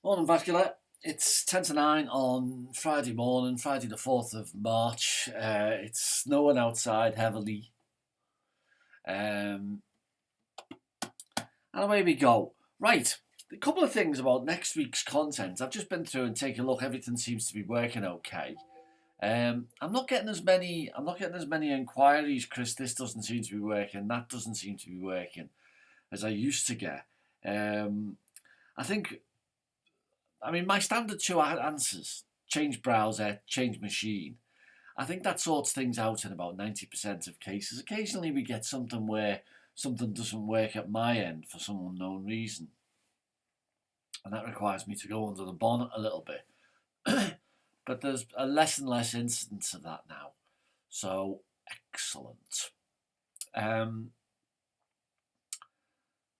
Morning, Vascular. It's 10 to 9 on Friday morning, Friday the 4th of March. It's snowing outside heavily. Um, and away we go. Right, a couple of things about next week's content. I've just been through and taken a look. Everything seems to be working okay. I'm not getting as many. I'm not getting as many inquiries, Chris. This doesn't seem to be working. That doesn't seem to be working as I used to get. Um, I think my standard two answers: change browser, change machine. I think that sorts things out in about 90% of cases. Occasionally, we get something where something doesn't work at my end for some unknown reason, and that requires me to go under the bonnet a little bit. But there's a less and less incidence of that now. So, excellent. Um,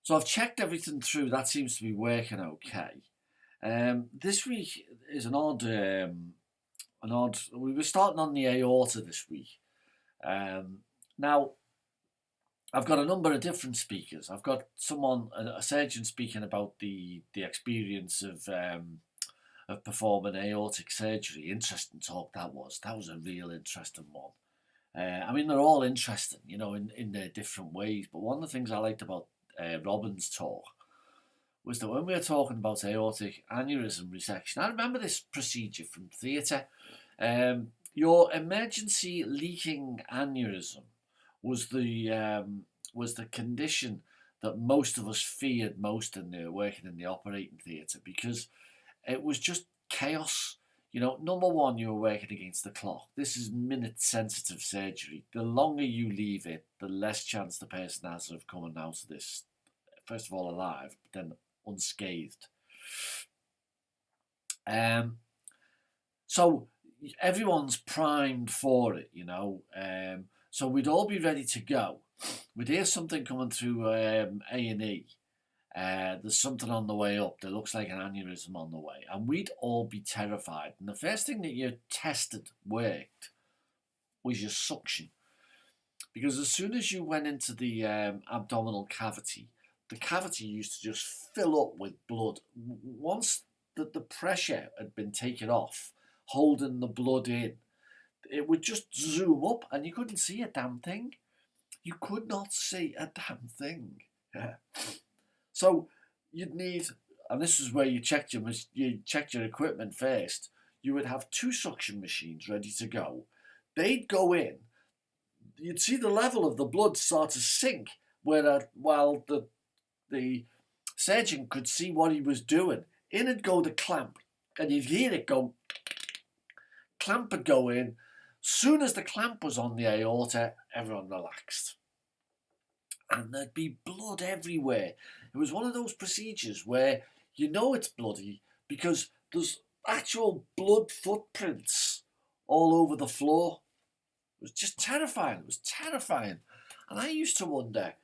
so, I've checked everything through. That seems to be working okay. This week is an odd. We were starting on the aorta this week. Now, I've got a number of different speakers. I've got a surgeon, speaking about the experience of performing aortic surgery. Interesting talk that was. That was a real interesting one. They're all interesting, in their different ways. But one of the things I liked about Robin's talk was that when we were talking about aortic aneurysm resection, I remember this procedure from theatre. Your emergency leaking aneurysm was the condition that most of us feared most in the working in the operating theatre, because it was just chaos. Number one, you were working against the clock. This is minute sensitive surgery. The longer you leave it, the less chance the person has of coming out of this, first of all, alive, but then unscathed. So everyone's primed for it, so we'd all be ready to go. We'd hear something coming through A&E. There's something on the way up that looks like an aneurysm on the way, and we'd all be terrified. And the first thing that you tested worked was your suction, because as soon as you went into the abdominal cavity, the cavity used to just fill up with blood. Once the pressure had been taken off, holding the blood in, it would just zoom up and you couldn't see a damn thing. You could not see a damn thing. Yeah. So you'd need, and this is where you checked your equipment first. You would have two suction machines ready to go. They'd go in. You'd see the level of the blood start to sink, while the surgeon could see what he was doing. In would go the clamp, and you'd hear it go. Clamp would go in. Soon as the clamp was on the aorta, everyone relaxed. And there'd be blood everywhere. It was one of those procedures where it's bloody because there's actual blood footprints all over the floor. It was just terrifying. It was terrifying. And I used to wonder,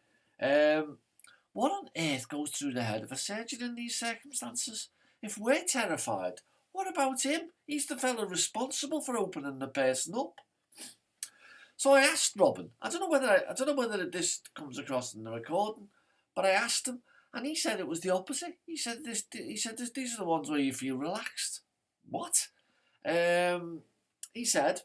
what on earth goes through the head of a surgeon in these circumstances? If we're terrified, what about him? He's the fellow responsible for opening the person up. So I asked Robin. I don't know whether this comes across in the recording, but I asked him, and he said it was the opposite. He said these are the ones where you feel relaxed. What? He said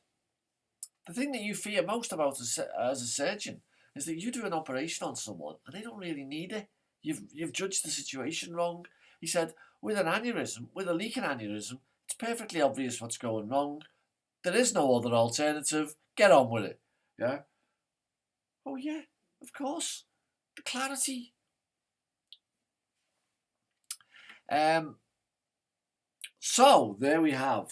the thing that you fear most about as a surgeon is that you do an operation on someone and they don't really need it. You've judged the situation wrong. He said, with a leaking aneurysm, it's perfectly obvious what's going wrong. There is no other alternative. Get on with it. Yeah. Oh yeah, of course. The clarity. So there we have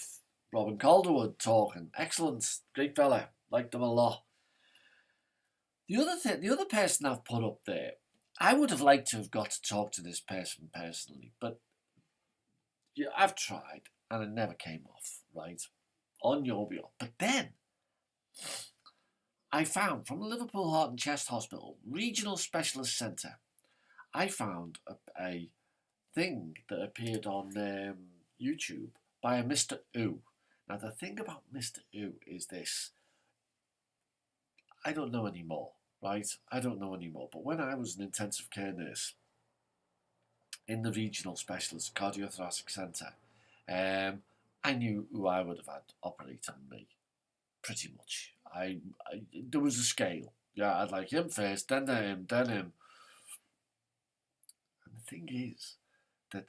Robin Calderwood talking. Excellent, great fella. Liked him a lot. The other person I've put up there, I would have liked to have got to talk to this person personally, but yeah, I've tried and it never came off, right? On your behalf. But then I found from the Liverpool Heart and Chest Hospital Regional Specialist Centre, I found a thing that appeared on YouTube by a Mr. Oo. Now the thing about Mr. Oo is this. I don't know anymore, right? I don't know anymore. But when I was an intensive care nurse, in the regional specialist cardiothoracic centre, I knew who I would have had operating me, pretty much. There was a scale. Yeah, I'd like him first, then him, then him. And the thing is that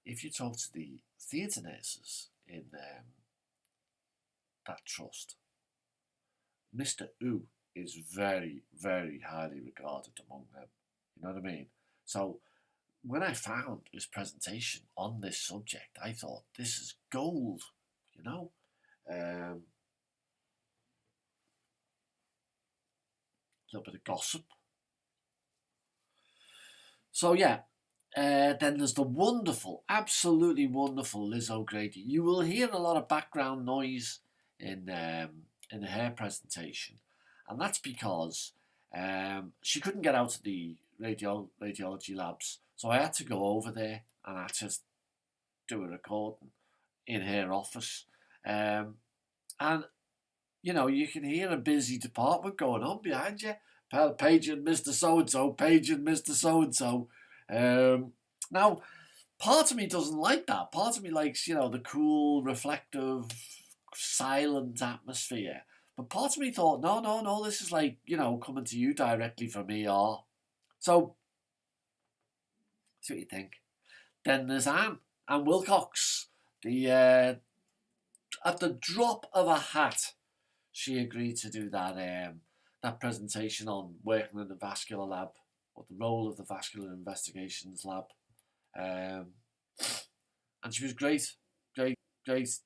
if you talk to the theatre nurses in that trust, Mr. U is very, very highly regarded among them. You know what I mean? So when I found his presentation on this subject, I thought, this is gold, you know? A little bit of gossip. So yeah, then there's the wonderful, absolutely wonderful Liz O'Grady. You will hear a lot of background noise in her presentation, and that's because she couldn't get out of the radiology labs, so I had to go over there and I had to do a recording in her office, and you know, you can hear a busy department going on behind you. Paging Mr. So-and-so, paging Mr. So-and-so. Now, part of me doesn't like that. Part of me likes, you know, the cool, reflective, silent atmosphere. But part of me thought, no, this is like, you know, coming to you directly from ER. So, see what you think. Then there's Anne Wilcox. At the drop of a hat, she agreed to do that presentation on working in the vascular lab, or the role of the vascular investigations lab. And she was great.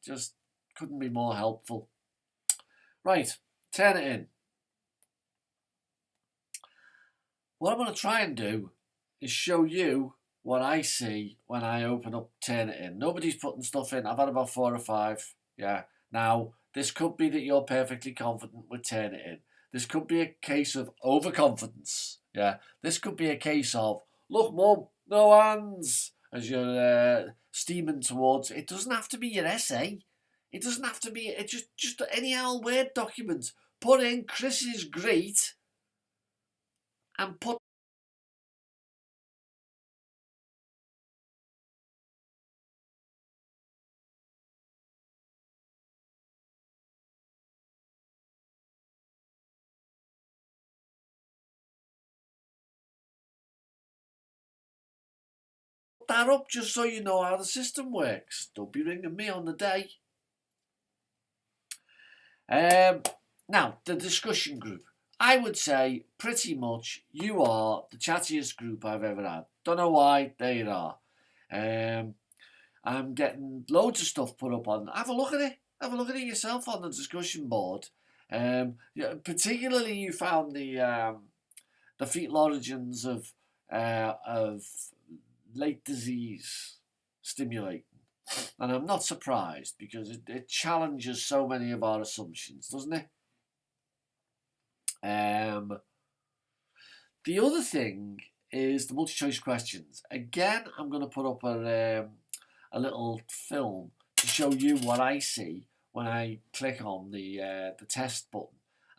Just couldn't be more helpful. Right, turn it in. What I'm going to try and do is show you what I see when I open up Turn It In. Nobody's putting stuff in. I've had about 4 or 5. Yeah. Now, this could be that you're perfectly confident with Turn It In. This could be a case of overconfidence. Yeah. This could be a case of, look, Mum, no hands, as you're steaming towards. It doesn't have to be your essay. It doesn't have to be. It's just any old Word document. Put in Chris is great and put that up just so you know how the system works. Don't be ringing me on the day. Now, the discussion group. I would say pretty much you are the chattiest group I've ever had. Don't know why, there you are. I'm getting loads of stuff put up on. Have a look at it. Have a look at it yourself on the discussion board. Yeah, particularly, you found the fetal origins of late disease stimulating. And I'm not surprised because it challenges so many of our assumptions, doesn't it? The other thing is the multi-choice questions. Again, I'm going to put up a little film to show you what I see when I click on the test button.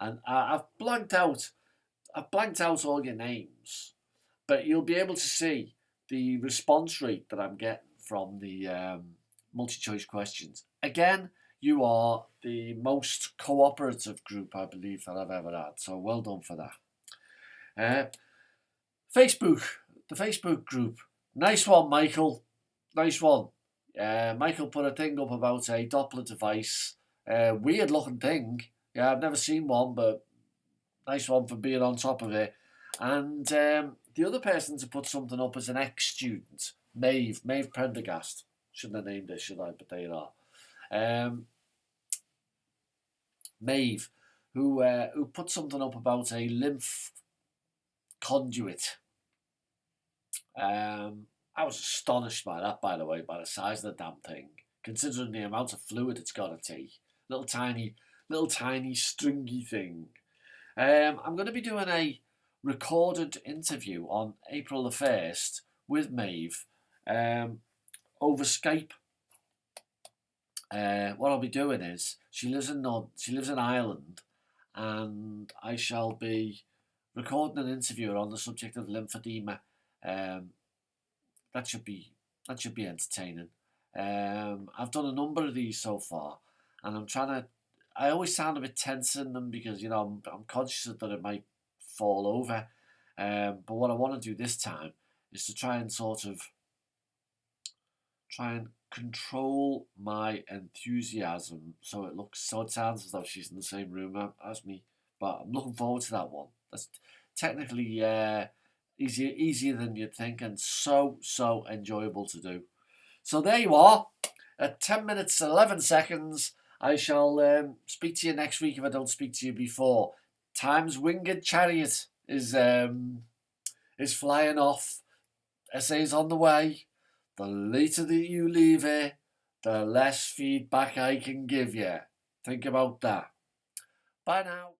And I've blanked out all your names, but you'll be able to see the response rate that I'm getting from the multi-choice questions. Again, you are the most cooperative group, I believe, that I've ever had. So well done for that. Facebook, the Facebook group. Nice one, Michael. Nice one. Michael put a thing up about a Doppler device. Weird looking thing. Yeah, I've never seen one, but nice one for being on top of it. And the other person to put something up is an ex-student, Maeve Prendergast. Shouldn't have named it, should I? But there you are. Maeve, who put something up about a lymph conduit. I was astonished by that, by the way, by the size of the damn thing, considering the amount of fluid it's got to take. Little tiny stringy thing. I'm going to be doing a recorded interview on April the 1st with Maeve over Skype. What I'll be doing is she lives in Ireland, and I shall be recording an interview on the subject of lymphedema that that should be entertaining. I've done a number of these so far, and I'm trying to. I always sound a bit tense in them because I'm conscious that it might fall over. But what I want to do this time is to try and sort of try and control my enthusiasm so it sounds as though she's in the same room as me. But I'm looking forward to that one. That's technically easier than you'd think, and so enjoyable to do. So there you are. At 10 minutes 11 seconds, I shall speak to you next week if I don't speak to you before. Time's winged chariot is flying off. Essay's on the way. The later that you leave it, the less feedback I can give you. Think about that. Bye now.